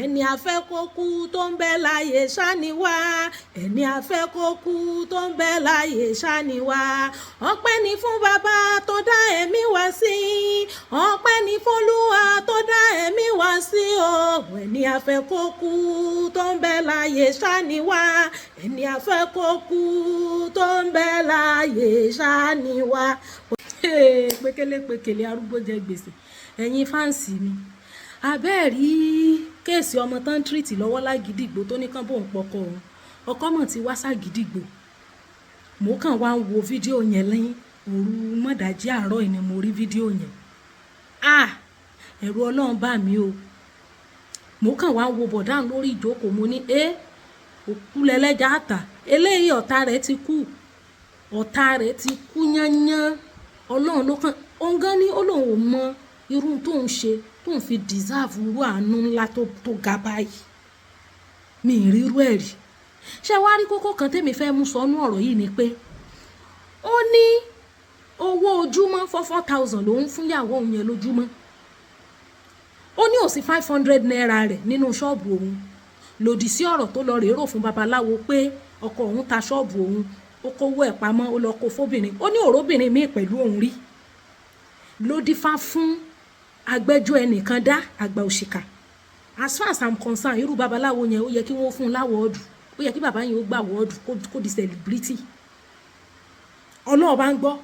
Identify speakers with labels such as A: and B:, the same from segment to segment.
A: ẹni afẹ́ kó kú tó ń bẹ láyé ṣáni wá ẹni afẹ́ kó kú tó ń bẹ láyé ṣáni wá ọpẹ́ ni fún bàbá tó dá ẹ̀mí wá sí ọpẹ́ ni f'Olúwa tó dá ẹ̀mí wá sí o ẹni afẹ́ kó kú tó ń bẹ láyé ṣáni wá ẹni afẹ́ kó kú tó ń bẹ láyé ṣáni wá. pékélé arúgbó jẹ gbèsè ẹ̀yin fáǹsì mi abẹ́ẹ̀rí kéèsì ọmọ tán tírìtì lọ́wọ́ lágídígbò tó ní kán bóun pọkọ òun ọkọ mọ̀ ti wá ságídígbò mo kàn wá ń wo fídíò yẹn lẹ́yìn òru mọ́dájí àárọ̀ yìí ni mo rí fídíò yẹn ẹ̀rù ọlọ́run bá mi o mo kàn wá ń wo bọ̀dá lórí ìjókòó mo ní òkú lẹ́lẹ́jà àtà eléyìí ọ̀tá rẹ̀ ti kú yányán ọlọ́run ló kàn òun gan ni ó lóun ò mọ irú tó ń ṣe tó ń fi deserve irú àánú ńlá tó ga báyìí mi ì rírú ẹ̀ rí ṣé wàá rí kókó kan tẹ́mi fẹ́ mú sọnú ọ̀rọ̀ yìí ni pé ó ní owó ojúmọ́ 4,000 lòún fún ìyàwó òun yẹn lójúmọ́ ó ní òsì 500 naira rẹ̀ nínú ṣọ́ọ̀bù òun lòdì sí ọ̀rọ̀ tó lọ rèé rò fún babaláwo pé ọkọ òun ta ṣọ́ọ̀bù òun ó kówó ẹ̀ pamọ́ ó lọ kó fóbìnrin ó ní òróbìnrin míì pẹ̀lú òun rí ló dífá fún agbẹ́jọ́ ẹnìkan dá àgbà òṣìkà as far as I'm concerned irú babaláwo yẹn ó yẹ kí wọ́n fún un láwọ́ọ̀dù ó yẹ kí bàbá yẹn ó gbà wọ́ọ̀dù kó di celebrity ọlọ́ọ̀ bá ń gbọ́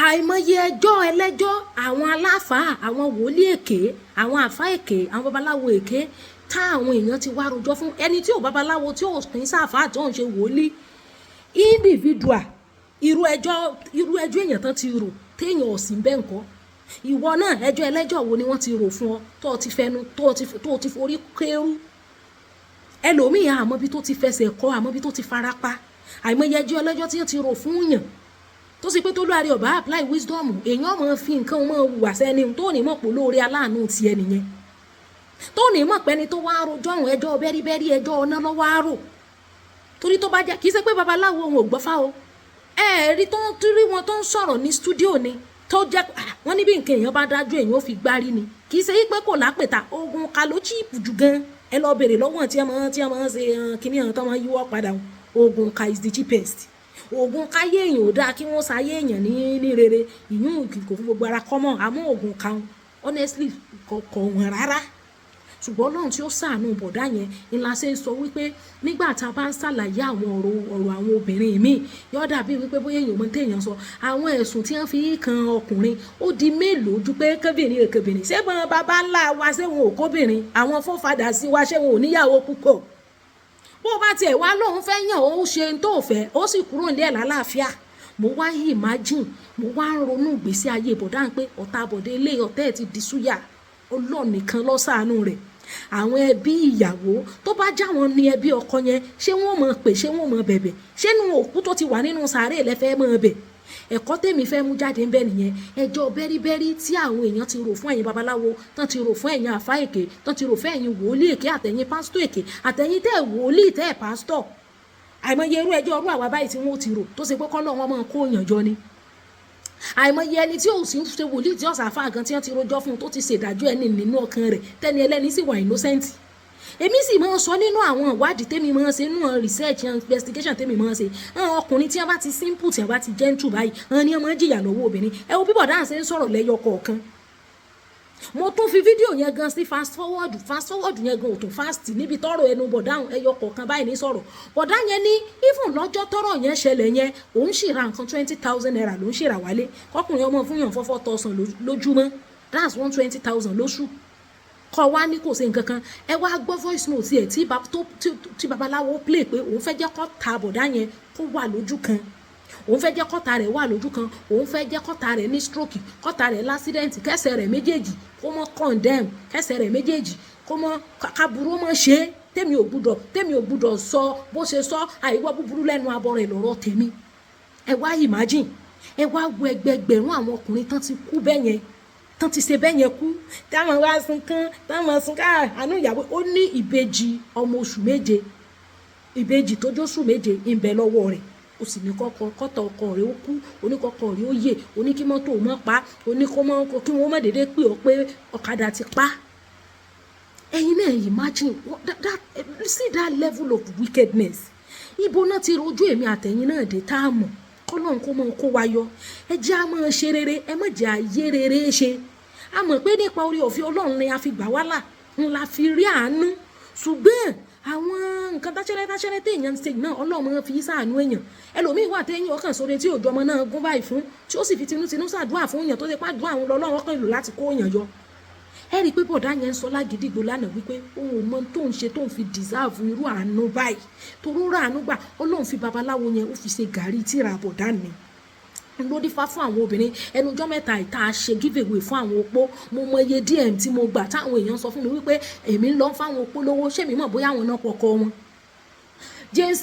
A: àìmọye ẹjọ́ ẹlẹ́jọ́ àwọn aláfàá àwọn wòlíì èké àwọn àfáà èké àwọn babaláwo èké tá àwọn èèyàn ti wá rojọ́ fún ẹni tí ò babaláwo tí ò pín sáfàá tí ò ń ṣe wòlíì individual irú ẹjọ́ èèyàn tán ti rò téèyàn ò sí bẹ́ẹ̀ nǹkan ìwọ náà ẹjọ́ ẹlẹ́jọ́ wo ni wọ́n ti rò fún ọ tó o ti fẹnu tó o ti forí kérú ẹlòmíì àmọ́ bí tó ti fẹsẹ̀ kọ́ àmọ́ bí tó ti fara pa àìmọye ẹjọ́ ẹlẹ́jọ́ tí wọ́n ti rò fún yàn tó sì pé tó lóore ọba apply wisdom èèyàn máa fi nǹkan máa hùwà sẹ́ni tó ní mọ̀ pé lóore aláàánú ti ẹni yẹn tó ní mọ̀ pé ẹni tó wá rojọ́ àwọn ẹjọ́ bẹ́ríbẹ́rí ẹjọ́ ọ̀nà lọ́wọ́ àárò torí tó bá jẹ́ kì í ṣe pé babaláwo òun ò gbọ́fá o ẹ̀ẹ́rí tó ń rí wọn tó ń sọ̀rọ̀ ní stúdíò ni tó jẹ́ wọ́n ní bí nǹkan èèyàn bá dájú èèyàn ó fi gbárí ni kì í ṣe pé kò lápèta oògùn ká ló chíìpù jù gan ẹ lọ bèrè lọ́wọ́ tí a máa ń ṣe kíní àwọn tó máa yíwọ́ padà oògùn ká is the cheapest oògùn káyé èèyàn ò dáa kí wọ́n ṣayé èèyàn ní rere ìyún kò fún gbogbo ara kọ́mọ̀ àmọ́ oògùn kan honestly kò wọ́n rárá ṣùgbọ́n Ọlọ́run tí ó ṣàánú bọ̀dá yẹn ńlá ṣe ń sọ wípé nígbà tá a bá ń ṣàlàyé àwọn ọ̀rọ̀ àwọn obìnrin míì yóò dàbí wípé bóyá èèyàn mọ téèyàn sọ àwọn ẹ̀sùn tí wọ́n fi kan ọkùnrin ó di mélòó ju pé kébìnrin èkébìnrin ṣé bọ́n bàbá ńlá wa ṣé wọn ò kóbìnrin àwọn fọ́fadà sí wa ṣé wọn ò níyàwó púpọ̀ bó bá tiẹ̀ wá lóun fẹ́ yàn ó ṣe ń tó fẹ́ ó sì kúrò nílé ẹ̀ lálàáfíà mo wá imagine mo wá ń ronú ìgbésí ayé bọ̀dá pé ọ̀tá bọ̀dé ilé ọ̀tẹ́ ẹ̀ ti di súyà Ọlọ́run nìkan ló ṣàánú rẹ̀ àwọn ẹbí ìyàwó tó bá já wọn ní ẹbí ọkọ yẹn ṣé wọn mọ pé ṣé wọn mọ bẹ̀bẹ̀ ṣé nu òkú tó ti wà nínú sàárè lẹfẹ mọ bẹ ẹ̀kọ́ tèmi fẹ́ mú jáde ń bẹ nìyẹn ẹjọ́ bẹ́ríbẹ́rí tí àwọn èèyàn ti rò fún ẹ̀yin babaláwo tán ti rò fún ẹ̀yin àfá èké tán ti rò fún ẹ̀yin wòlíì èké àtẹ̀yin pásítọ̀ èké àtẹ̀yin tẹ́ wòlíì tẹ́ pásítọ̀ àìmọye irú ẹjọ́ ọrú àwa báyìí tí wọ́n ti rò tó ṣe pé kọ́lọ́ wọn máa kó èèyàn jọ ni àìmọye ẹni tí ò sí ń ṣe wòlíì tí ọ̀sà àfáà gan tí wọ́n ti rojọ́ fún un tó ti ṣèdájọ́ ẹni nínú ọkàn rẹ̀ tẹ́ni ẹlẹ́ni sì wà innocent èmi sì máa ń sọ nínú àwọn ìwádìí tèmi máa ń ṣe nínú research and investigation tèmi máa ń ṣe ọkùnrin tí wọ́n bá ti simple tí wọ́n bá ti gentle báyìí wọ́n ní wọ́n máa ń jìyà lọ́wọ́ obìnrin ẹ wo bí bọ̀dá ṣe ń sọ̀rọ̀ lẹ́yọ kọ̀ọ̀kan mo tún fi fídíò yẹn gan sí fast forward yẹn gan ò tún fast níbi tọ́rọ̀ ẹnu bọ̀dá ẹyọ kọ̀ọ̀kan báyìí ní sọ̀rọ̀ bọ̀dá yẹn ní even lọ́jọ́ tọ́rọ̀ yẹn ṣẹlẹ̀ yẹn òun sì ra nǹkan 20,000 naira ló ń ṣèrà wálé kọkùnrin ọmọ fún yàn 4,000 lójúmọ́ that's 120,000 lóṣù kọ wá ní kò sí nǹkan kan ẹ wá gbọ́ voice note ẹ̀ tí babaláwo play pé òun fẹ́ jẹ́ kó ta bọ̀dá yẹn kó wà lójú kan òun fẹ́ jẹ́ kọ́ta rẹ̀ wà lójú kan òun fẹ́ jẹ́ kọ́ta rẹ̀ ní stroke kọ́ta rẹ̀ lásídẹ̀ǹtì kẹsẹ̀ rẹ̀ méjèèjì kó mọ́ condemn kẹsẹ̀ rẹ̀ méjèèjì kó mọ́ kaburú mọ́ ṣe tèmi ò gbúdọ̀ sọ bó ṣe sọ àìwọ́ búburú lẹ́nu abọ́ rẹ̀ lọ́rọ̀ tèmi ẹ wá imagine ẹ wá wo ẹgbẹgbẹ̀rún àwọn ọkùnrin tán ti kú bẹ́ẹ̀ yẹn tán ti ṣe bẹ́ẹ̀ yẹn kú táwọn wá sunkún táwọn sunkún àánú ìyàwó ó ní ìbejì ọmọ oṣù méje ìbejì tó jóṣù méje ń bẹ lọ́wọ́ rẹ̀ ó sì ní kọ́tọ̀ ọkọ rẹ̀ ó kú oníkọ́kọ́ rẹ̀ ó yè oníkímọ́tò mọ́ pa oníkọ́mọ́ kí wọ́n má dédé pè ọ́ pé ọ̀kadà ti pa ẹ̀yin náà imagine see that level of wickedness. Ibo náà ti rojú èmi àtẹ̀yin náà dé tá a mọ̀ kọ́lọ́n kó mọ̀ kó wa yọ. Ẹ jẹ́ a máa ṣe rere, ẹ má jẹ́ ayé rere ṣe. A mọ̀ pé nípa orí òfin Ọlọ́run ni a fi gbà wá là, ńlá fi rí àánú. Ṣùgbọ́n àwọn nǹkan táṣẹ́rẹ́ téèyàn ń ṣe náà Ọlọ́run fi ṣàánú èèyàn. Ẹlòmíì wà téèyàn ọkàn sóore tí òjò ọmọ náà gún báyìí fún, tí ó sì fi tinútinú ṣàdúrà fún èèyàn tó ṣe pàdúrà àwọn Ọlọ́run kan ìlú láti kó èèyàn yọ. Ẹ rí i pé bọ̀dá yẹn ń sọ lágídígbò lánàá wípé òun ò mọ tó ń ṣe tó ń fi deserve irú àánú báyìí. Toró rà àánú gbà Ọlọ́run fi babaláwo yẹn ó fi ṣe gàrí tíra bọ̀dá ni. Ló dífá fún àwọn obìnrin ẹnujọ́ mẹ́ta ìta ṣe giveaway fún àwọn opó. Mo mọ iye DM tí mo gbà táwọn èèyàn sọ fún mi wípé èmi ń lọ fáwọn opó lówó, ṣé mi mọ̀ bóyá àwọn náà pọkọ wọn. Jane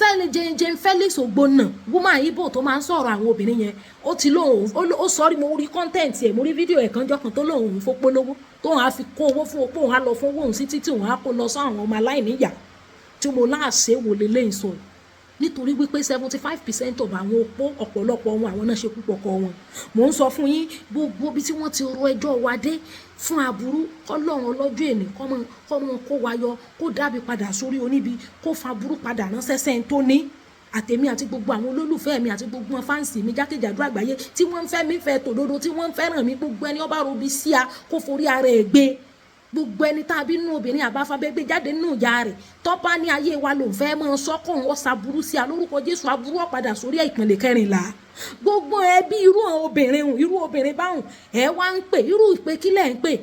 A: Felix Ogbonna woman Igbo tó máa ń sọ̀rọ̀ àwọn obìnrin yẹn ó ti lóhùn ó sọrí mo rí content ẹ̀ mo rí fídíò ẹ̀ kanjọ́ kan tó lóhùn fopó lówó tóun á fi kó owó fún opó òun á lọ fún owó òun sí títí òun á kó lọ sọ àwọn ọmọ aláìníyà tí mo láàṣẹ wò lélẹ́yìn sọ nítorí wípé 75% of àwọn opó ọ̀pọ̀lọpọ̀ wọn àwọn náà ṣe púpọ̀ kọ wọn. Mò ń sọ fún yín gbogbo bí tí wọ́n ti ro ẹjọ́ wa dé fún aburú Ọlọ́run ọlọ́jọ́ èní kọ́mọ kó wa yọ kó dábì padà sórí oníbi kó fa burú padà ránṣẹ́ sẹ́ni tó ní àtèmi àti gbogbo àwọn olólùfẹ́ mi àti gbogbo wọn fáǹsì mi jákèjádò àgbáyé tí wọ́n ń fẹ́ mi fẹ́ tòdodo tí wọ́n ń fẹ́ràn mi gbogbo ẹni ó bá robi sí a kó forí ara ẹ̀ gbé gbogbo ẹni tá a bí nínú obìnrin àbáfábẹ́gbẹ́ jáde nínú ìyá rẹ̀ tọ́pá ní ayé wa ló ń fẹ́ mọ́ sọ́kàn ó ṣàbúrú sí a lórúkọ Jésù aburú ọ̀padà sórí ìpínlẹ̀ 14 gbogbo ẹbí irú obìnrin báwọn ẹ wá ń pè irú ìpè kílẹ̀ ń pè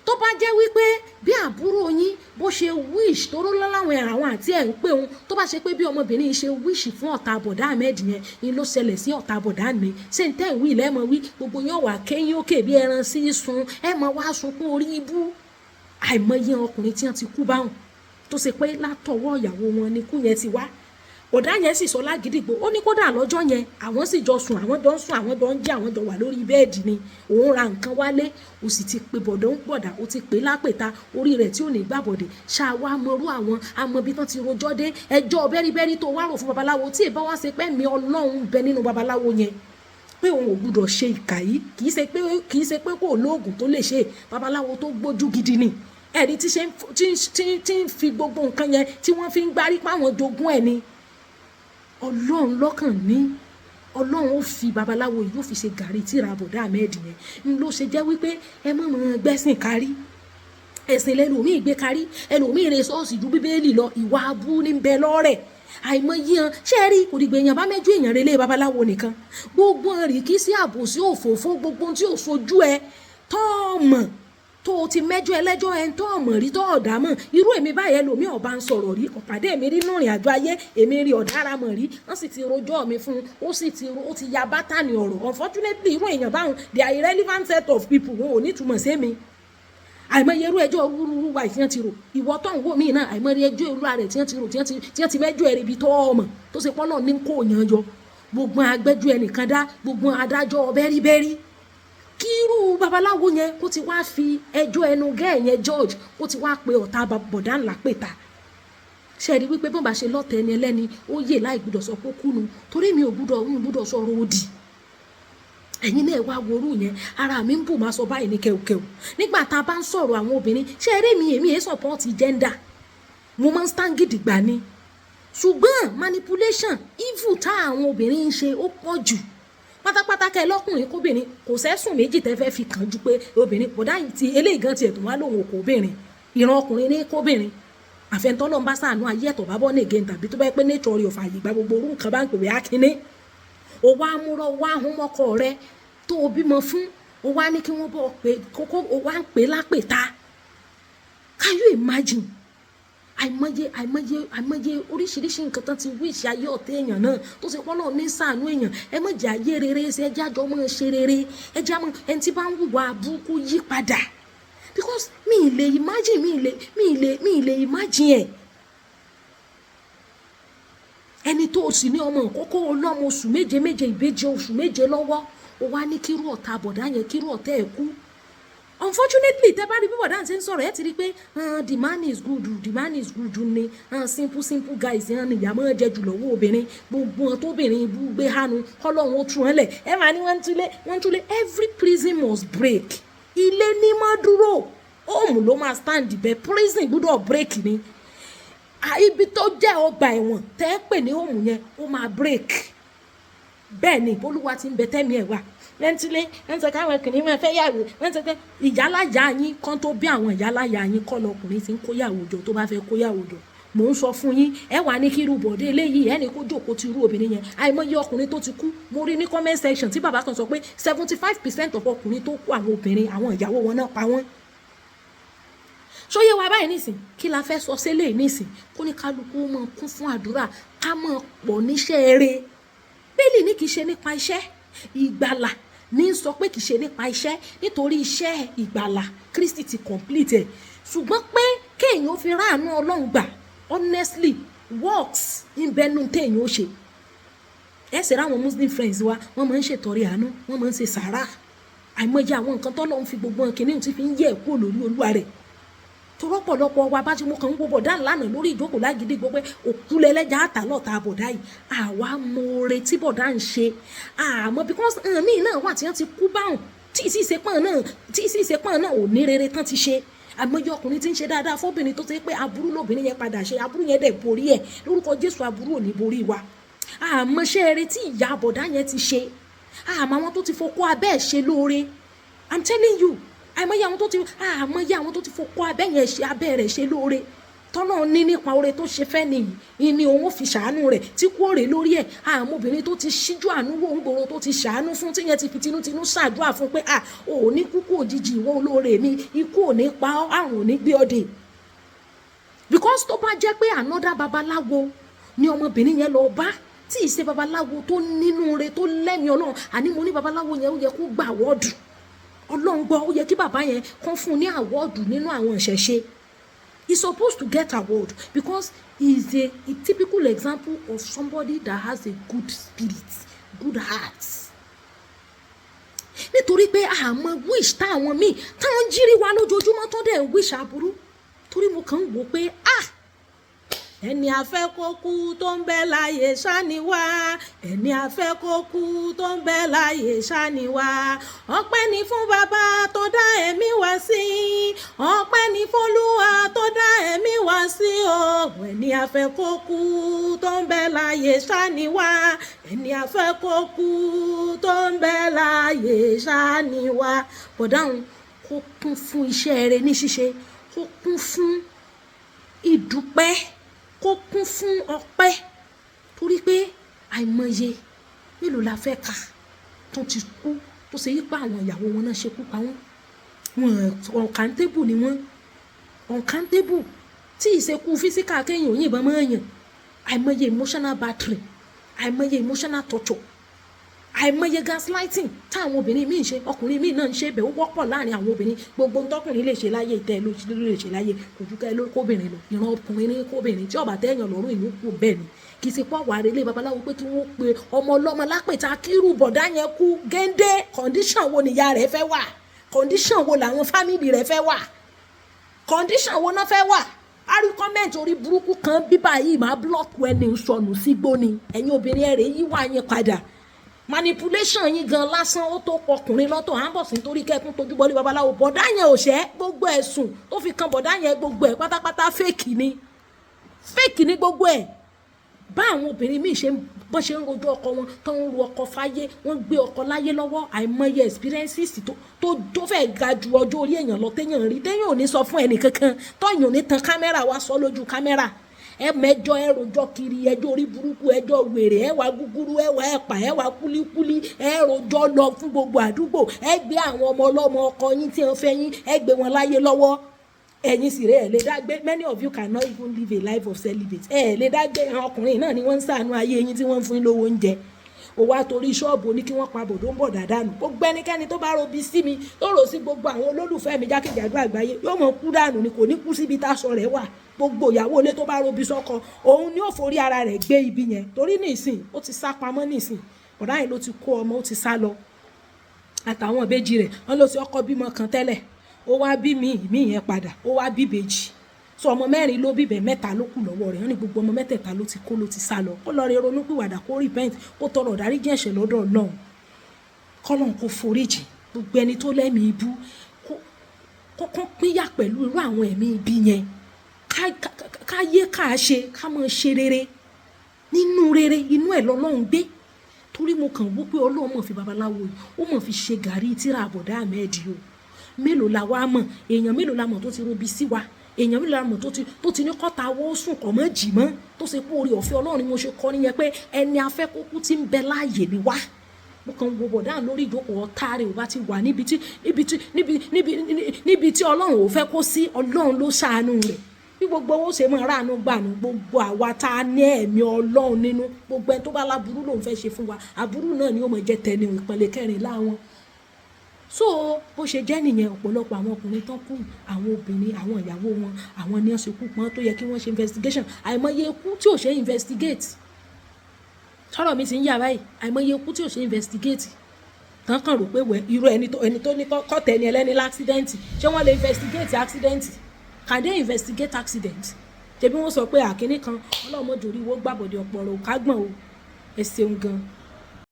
A: tó bá jẹ́ wípé bí àbúrò yín bó ṣe wish tó rọ́ láwọn àwọn àti ẹ̀ ń pè òun tó bá ṣe pé bí ọmọbìnrin ṣe wish fún ọ̀tá bọ̀dá Ahmed yẹn ni ló ṣẹlẹ̀ sí ọ̀tá bọ̀dá mi ṣé n tẹ́ ìwí lẹ́mọ̀ wí gbogbo yẹn wà kẹ́yìn òkè bí ẹran sí sun ẹ mọ̀ wá sunkún orí ibú àìmọye ọkùnrin tí wọ́n ti kú báwọn tó ṣe pé látọwọ́ ìyàwó wọn ni kú yẹn ti wá ọ̀dà yẹn sì sọ lágídígbò ó ní kódà lọ́jọ́ yẹn àwọn sì jọ sùn àwọn jọ ń jí àwọn jọ wà lórí bẹ́ẹ̀dì ni òun ra nǹkan wálé ó sì ti pe bọ̀dọ̀ ń gbọ̀dà ó ti pè lápèta orí rẹ̀ tí ò ní gbàbọ̀dẹ̀ ṣáwa mọrú àwọn amọ̀bí tán ti rojọ́ dé ẹjọ́ bẹ́ríbẹ́rí tó wá rò fún babaláwo tí ìbá wá ṣe pé mi Ọlọ́run bẹ nínú babaláwo yẹn pé òun ò gbúdọ̀ ṣe ìkà yìí kì í ṣe pé kò lóògùn tó lè ṣe babaláwo tó gbójú gidi ni ẹ̀rí tí ń fi gbogbo nǹkan yẹn tí wọ́n fi ń gbárí páwọn jogún ẹ̀ ni Ọlọ́run lọ́kàn ní Ọlọ́run ó fi babaláwo yìí ó fi ṣe gàrí tíra bọ̀dá Ahmed yẹn ń ló ṣe jẹ́ wípé ẹ mọ̀ gbẹ́sìn kárí ẹ̀sìn lẹ́lòmíì gbé kárí ẹlòmíì rẹ̀ ṣọ́ọ̀ṣì ju Bíbélì lọ ìwà abú ní bẹ lọ́rẹ̀ àìmọye hàn ṣé ẹ rí òdìgbò èèyàn bá mẹ́jọ èèyàn relé babaláwo nìkan gbogbo rì kí sí àbòsí òfófó gbogbo tí ò sojú ẹ tọ́ọ̀mọ̀ tó o ti mẹ́jọ ẹlẹ́jọ́ ẹ̀ ń tọ́ ọ̀mọ̀ rí tọ́ ọ̀dà mọ̀ irú èmi báyẹn lòmí ọba ń sọ̀rọ̀ rí ọ̀pàdé mi rí nínú ìrìn àjò ayé èmi rí ọ̀dára mọ̀ rí wọ́n sì ti rojọ́ mi fún un ó ti ya bátànì ọ̀rọ̀ unfortunately irú èèyàn báwọn they are irrelevant set of people wọn ò ní túmọ̀ sí mi àìmọye irú ẹjọ́ rúrú wa ìfihàn ti rò ìwọ tó ń wò mí náà àìmọye ẹjọ́ irú rẹ̀ tí wọ́n ti rò tí wọ́n ti mẹ́jọ ẹ̀rí ibi tọ́ ọmọ tó ṣe pọ́nlọ́ ní kó yàn yọ gbogbo agbẹ́jọ́ ẹnìkan dá gbogbo adájọ́ bẹ́ríbẹ́rí kírú babaláwo yẹn kó ti wá fi ẹjọ́ ẹnu gẹ́ẹ̀ yẹn George kó ti wá pe ọ̀tá bọ̀dá ńlá pèta ṣe rí wípé bọ́n bá ṣe lọ́tẹ̀ ẹni ẹlẹ́ni ó yè láì gbúdọ̀ sọ pé kúnu torí mi ò gbúdọ̀ sọ̀rọ̀ òdì ẹ̀yin náà wá worú yẹn ara mi ń bù máa sọ báyìí ní kẹ̀kẹ́ nígbà tá a bá ń sọ̀rọ̀ àwọn obìnrin ṣe eré mi èmi èé support gender mo máa ń stand gidigba ni ṣùgbọ́n manipulation evil tá àwọn obìnrin ń ṣe ó pọ̀ jù pátápátá kẹ lọ́kùnrin kóbìnrin kò sẹ́sùn méjì tẹ́ fẹ́ fi kàn ju pé obìnrin kò dáyìí ti eléyìí gan tiẹ̀ tó wá lòun kò obìnrin ìran ọkùnrin ní kóbìnrin àfẹnutọ́lọ́ ń bá sàánú ayé ẹ̀tọ́ bá bọ́ ní again tàbí tó bá yẹ pé nature rẹ̀ ò fààyè gba gbogbo orú nǹkan bá ń pèwé akínní o wá múrọ̀ o wá hún mọ́kọ rẹ tó o bímọ fún o wá ní kí wọ́n bọ̀ pé kókó o wá ń pè lápèta can you imagine àìmọye oríṣiríṣi nǹkan tán ti wíṣì ayé ọ̀tẹ̀ èèyàn náà tó ṣe pọ́n náà ní ṣàánú èèyàn ẹ má jẹ́ ayé rere ṣe ẹjẹ́ àjọ mọ́ ṣe rere ẹjẹ́ àmọ́ ẹni tí bá ń hùwà burúkú yí padà because mi ì lè imagine ẹ̀ ẹni tó o sì ní ọmọ kókó ọlọ́mọ oṣù méje ìbejì oṣù méje lọ́wọ́ o wá ní kírú ọ̀tá bọ̀dá yẹn kírú ọ̀tá ẹ̀ kú unfortunately tẹ́ bá rí bí bọ̀dá ṣe ń sọ̀rọ̀ ẹ ti rí pé the man is good ni simple guys ni ìyá máa jẹ jù lọ́wọ́ obìnrin gbogbo wọn tóbìnrin ibú gbé hánu kọ́lọ́hún ó tún ẹ lẹ̀ ẹ máa ní wọ́n túlé every prison must break ilé ní má dúró home ló máa stand bẹ́ẹ̀, prison gbọ́dọ̀ break ni. Ibi tó jẹ́ ọgbà ẹ̀wọ̀n tẹ́ ẹ pè ní home yẹn ó máa break. Bẹ́ẹ̀ ni Olúwa ti ń bẹ tẹ́mi ẹ̀ wá. Lẹ́ntílé ẹ̀ńtẹ̀ káwọn kìnìún máa fẹ́ yàwó lẹ́ńtẹ̀ ìyáláyà yín kan tó bí àwọn ìyáláyà yín kọ́ lọkùnrin ti ń kóyàwó jọ tó bá fẹ́ kóyàwó jọ. Mò ń sọ fún yín ẹ wà ní kí irú bọ̀dé eléyìí ẹni kó jókòó ti irú obìnrin yẹn. Àìmọye ọkùnrin tó ti kú, mo rí ní comment section tí bàbá kan sọ pé 75% of ọkùnrin tó kú àwọn obìnrin àwọn ìyàwó wọn náà pa wọ́n. Ṣóyé wa báyìí nísìn kí la fẹ́ sọ sílẹ̀ nísìn kó ní kálukú mọ̀ kún fún àdúrà ká mọ̀ pọ̀ níṣẹ́ eré. Bíbélì ní kì í ṣe nípa iṣẹ́ ìgbàlà ní sọ pé kì í ṣe nípa iṣẹ́ nítorí iṣẹ́ ìgbàlà Kristi ti complete ẹ̀. Ṣùgbọ́n pé kéèyàn fi ráàánú Ọlọ́run gbà honestly works ń bẹnu téèyàn ó ṣe. Ẹ ṣe ráwọn Muslim friends wa wọ́n máa ń ṣètọrẹ àánú wọ́n máa ń ṣe sàárà. Àìmọye àwọn nǹkan tọ́lọ́run fi gbogbo kìnìún ti fi ń yẹ̀ kúrò lórí Olúwa rẹ̀. Torọ́pọ̀lọpọ̀ wa bá ti mú kan gbogbo bọ̀dá lánàá lórí ìjókòó lágídí gbogbo òkúlẹ̀lẹ́jà àtàlọ́ta bọ̀dá yìí àwa mọ̀ọ́rẹ́ tí bọ̀dá ń ṣe àmọ́ because àmì náà wà tí wọ́n ti kú báwọn tí ìsìsẹ́pọ̀n náà ò ní rere tán ti ṣe. Àmọ́jọ́ ọkùnrin tí ń ṣe dáadáa fọ́bìnrin tó ti pé aburú lóbìnrin yẹn padà ṣe aburú yẹn dẹ̀ borí ẹ̀ lórúkọ Jésù aburú ò ní borí wa. Àmọ́ṣẹ́ eré tí ìyá bọ̀dá yẹn ti ṣe àmọ́ àwọn tó ti fokó abẹ́ ẹ̀ ṣe lóore. I'm telling you àmọ́yé àwọn tó ti fokó abẹ́ yẹn ṣe abẹ́ rẹ̀ ṣe lóore tọ́nà ní nípa oore tó ṣe fẹ́ nìyí ni òun fi ṣàánú rẹ̀ tí kò rè lórí ẹ̀. Àwọn obìnrin tó ti ṣíjú àánú wò ń gbòòrò tó ti ṣàánú fún tíyẹn ti fi tinútinú ṣàdúrà fún pé ò ní kúkú òjijì ìwọ olóore mi ikú ò ní pa ọ́ àrùn ò ní gbé ọ dè. Because tó bá jẹ́ pé another babaláwo ni ọmọbìnrin yẹn lọ bá tí ì ṣe babaláwo tó nínú rẹ̀ tó lẹ́mìí Ọlọ́run àní mo ní babaláwo yẹn ó yẹ kó gbà wọ́ọ̀dù Ọlọ́run gbọ́ ó yẹ kí bàbá yẹn kún fún ní àwọ́ọ̀dù nínú àwọn ìṣẹ̀ṣe. He's supposed to get award because he's a typical example of somebody that has a good spirit, good heart. Nítorí pé àmọ́ wish táwọn míì táwọn jírí wa lójoojúmọ́ tó dẹ̀ ń wish aburú torí mo kàn ń wò pé ẹni afẹ́ kó kú tó ń bẹ láyé ṣáni wá ẹni afẹ́ kó kú tó ń bẹ láyé ṣáni wá. Ọpẹ́ ni fún bàbá tó dá ẹ̀mí wá sí ọpẹ́ ni fún Olúwa tó dá ẹ̀mí wá sí o. Ẹni afẹ́ kó kú tó ń bẹ láyé ṣáni wá ẹni afẹ́ kó kú tó ń bẹ láyé ṣáni wá. Bọ̀dáhùn kó kún fún iṣẹ́ rẹ̀ ní ṣíṣe kó kún fún ìdúpẹ́ kó kún fún ọpẹ́ torí pé àìmọye mélòó la fẹ́ kà tó ti kú tó ṣe yípa àwọn ìyàwó wọn náà ṣekú pa wọn uncountable ni wọn uncountable tí ìṣekú físíkà kéèyàn òyìnbọn máa yàn àìmọye emotional battery àìmọye emotional torture àìmọye gaslighting táwọn obìnrin míì ṣe ọkùnrin míì náà ń ṣe bẹ́ẹ̀ ó wọ́pọ̀ láàrin àwọn obìnrin gbogbo tọkùnrin lè ṣe láyé ìtẹ́ ló lè ṣe láyé kò ju kẹ́ ló kóbìnrin lọ ìran ọkùnrin ní kóbìnrin tí ọba tẹ́yàn lọ́rùn ìlú kù bẹ́ẹ̀ ni kì í ṣe pọ̀ wàá relé babaláwo pé kí wọ́n pe ọmọ ọlọ́mọ lápẹ̀ta kírú bọ̀dá yẹn kú géńdé condition wo nìyá rẹ̀ fẹ́ wà condition wo làwọn family rẹ̀ fẹ́ wà condition wo náà fẹ́ wà a rí comment orí burúkú kan bíbá yìí máa block ẹni sọnù sígbó ni ẹ̀yin obìnrin ẹ̀rẹ̀ yí wá yẹn padà manipulation yín gan lásán ó tó ọkùnrin lọ́tọ̀ à ń bọ̀ sí nítorí kẹ́kún tójú bọ́lé babaláwo bọ̀dá yẹn ò ṣẹ́ gbogbo ẹ̀sùn tó fi kan bọ̀dá yẹn gbogbo ẹ̀ pátápátá fake ni gbogbo ẹ̀ bá àwọn obìnrin míì bọ́n ṣe ń rojú ọkọ wọn tó ń ru ọkọ fáyé wọ́n gbé ọkọ láyé lọ́wọ́ àìmọye experiences tó fẹ́ ga ju ọjọ́ orí èèyàn lọ téèyàn rí téèyàn ò ní sọ fún ẹnì kankan tóyàn ò ní tan kámẹ́rà wá sọ lójú kámẹ́rà ẹ mẹjọ ẹ rojọ́ kiri ẹjọ́ orí burúkú ẹjọ́ wèrè ẹ wá gúgúrú ẹ wá ẹ̀pà ẹ wá kúlíkúlí ẹ rojọ́ lọ fún gbogbo àdúgbò ẹ gbé àwọn ọmọ ọlọ́mọ ọkọ yín tí wọ́n fẹ́ yín ẹ gbé wọn láyé lọ́wọ́ ẹ̀yin sì rẹ̀ ẹ̀ lè dágbé many of you cannot even live a life of celibate ẹ̀ lè dágbé àwọn ọkùnrin náà ni wọ́n ń ṣàánú ayé yín tí wọ́n ń fún yín lówó oúnjẹ ó wá torí ṣọ́ọ̀bù ní kí wọ́n pa bòdó ń bọ̀ dàdánù gbogbo ẹnikẹ́ni tó bá robi sí mi tó rò sí gbogbo àwọn olólùfẹ́ mi jákèjádò àgbáyé yóò mọ̀ kú dànù ni kò ní kú síbi táṣọ rẹ̀ wà gbogbo ìyàwó ilé tó bá robi sọ́kọ òun ni ó forí ara rẹ̀ gbé ibi yẹn torí nísìn ó ti sá pamọ́ nísìn ọ̀dà yẹn ló ti kó ọmọ ó ti sá lọ àtàwọn ìbejì rẹ̀ wọ́n ló ti ọkọ bímọ kan tẹ́lẹ̀ ó wá bí mi yẹn padà ó wá bí ìbejì so ọmọ mẹ́rin ló bíbẹ̀ mẹ́ta ló kù lọ́wọ́ rẹ̀ wọ́n ní gbogbo ọmọ mẹ́tẹ̀ẹ̀ta ló ti kó ló ti sá lọ kó lọ rí ronú pìwàdà kó repent kó tọrọ ìdáríjì ẹ̀ṣẹ̀ lọ́dọ̀ Ọlọ́run kọ́lọ́run kó foríjì gbogbo ẹni tó lẹ́mìí ibú kọ́kọ́ pínyà pẹ̀lú irú àwọn ẹ̀mí ibi yẹn ká yé ká ṣe ká máa ṣe rere nínú rere inú ẹ̀ lọ́lọ́run gbé torí mo kàn wó pé Ọlọ́run mọ̀ fi babaláwo yìí ó mọ̀ fi ṣe gàrí tíra àbọ̀dá Ahmed o mélòó la wá mọ̀ èèyàn mélòó la mọ̀ tó ti robi sí wa èèyàn mélòó la mọ̀ tó ti ní kọ́ta wọ́ sùn kọ̀ mọ́ jì mọ́ tó ṣe pé oore ọ̀fẹ́ Ọlọ́run ni mo ṣe kọ́ nìyẹn pé ẹni afẹ́ kókú ti ń bẹ láàyè ni wá mo kàn wo bọ̀dá lórí ìjókòó ọ̀tá rẹ̀ ò bá ti wà níbi tí Ọlọ́run ò fẹ́ kó sí Ọlọ́run ló ṣàánú rẹ̀ bí gbogbo owó ṣe máa ráàánú gbànú gbogbo àwa tá a ní ẹ̀mí Ọlọ́run nínú gbogbo ẹni tó bá láburú lòun fẹ́ ṣe fún wa aburú náà ni ó mọ̀ jẹ́ tẹni ìpele kẹrin láwọn so bó ṣe jẹ́ nìyẹn ọ̀pọ̀lọpọ̀ àwọn ọkùnrin tán kú àwọn obìnrin àwọn ìyàwó wọn àwọn ní ọ̀sẹ̀ kú pọ́n tó yẹ kí wọ́n ṣe investigation àìmọye ikú tí ò ṣe investigate sọ̀rọ̀ mi ti ń yà báyìí àìmọye ikú tí ò ṣe investigate tán kàn rò pé wẹ̀ irú ẹni tó ní kọ́tẹ̀ ẹni ẹlẹ́ni l'accident ṣé wọ́n lè investigate accident can they investigate accident ṣebí wọ́n sọ pé àkíní kan ọlọ́mọdé orí wo gbàbọ̀dé ọ̀pọ̀ ọ̀rọ̀ kágbọ̀n o ẹ ṣeun gan.